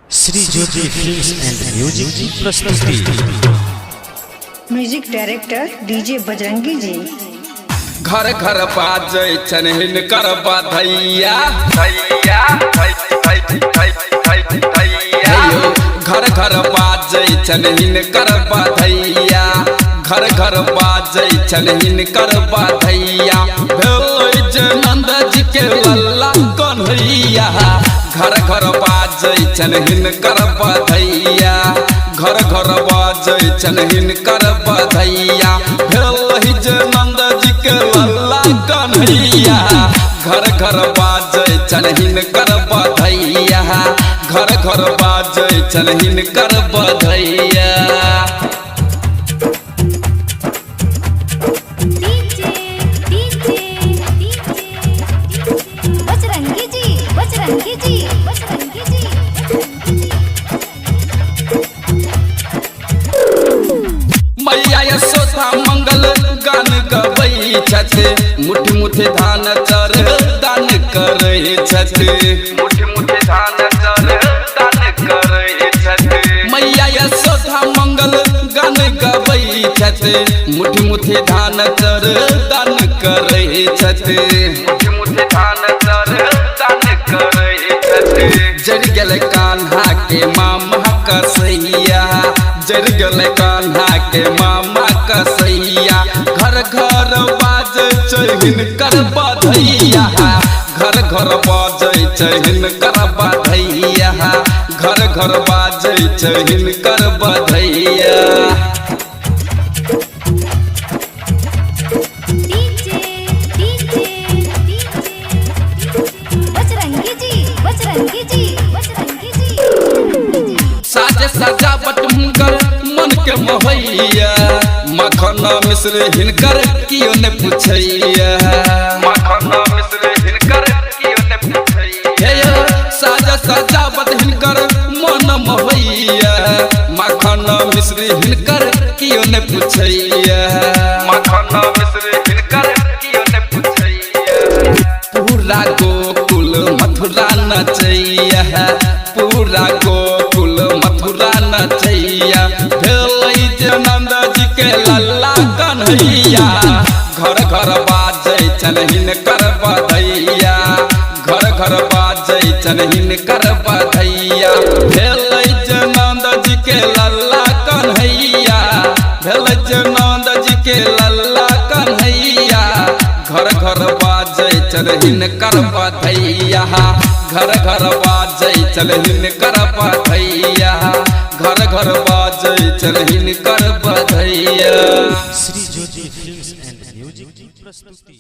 Shri Jyoti films and music की प्रस्तुति। Music director DJ Bajrangi जी। घर घर बाजे चनहिन कर बधैया धैया घर घर बाजे चनहिन कर बधैया घर घर बाजे चनहिन कर बधैया नंद जी के लल्ला कन्हैया घर घर बाजे चनहिन कर बधैया घर घर बाजे चनहिन कर बधैया नंद जी के लल्ला कन्हैया घर घर बाजे चनहिन कर बधैया घर घर बाजे चनहिन कर बधैया। मैया यशोदा मंगल गान गबै छथि मुठ मुठ धान चर दान करै छथि मुठ मुठ धान चर दान करै छथि मैया यशोदा मंगल गान गबै छथि मुठ मुठ धान चर दान करै छथि मुठ मुठ धान चर दान करै छथि। जड़ गेल कान्हा के मामा कसैया जड़ गेल कान्हा के मामा कसैया घर घर बाजे चहिन कर बधैया घर घर बाजे चहिन कर बधैया घर घर बाजे चहिन कर बधैया। साजे सजावट हुनकर मन के मोहैया मखन मिश्र हिनकर कियो ने पूछैया मखन मिश्र हिनकर कियो ने पूछैया साजे सजावट हिनकर मन मोहैया मखन मिश्र हिनकर कियो ने पूछैया मखन मिश्र हिनकर कियो ने पूछैया। पूरा गोकुल मथुरा नचैया पूरा गोकुल मथुरा नचैया नंद जी के लल्ला कन्हैया घर घर बाजे चनहिन कर बधैया घर घर बाजे चनहिन कर बधैया नंद जी के लल्ला कन्हैया नंद जी के लल्ला कन्हैया घर घर बाजे चनहिन कर बधैया घर घर बाजे चनहिन कर बधैया घर घर बाजे चनहिन कर बधैया। Shri Jyoti films and music की प्रस्तुति।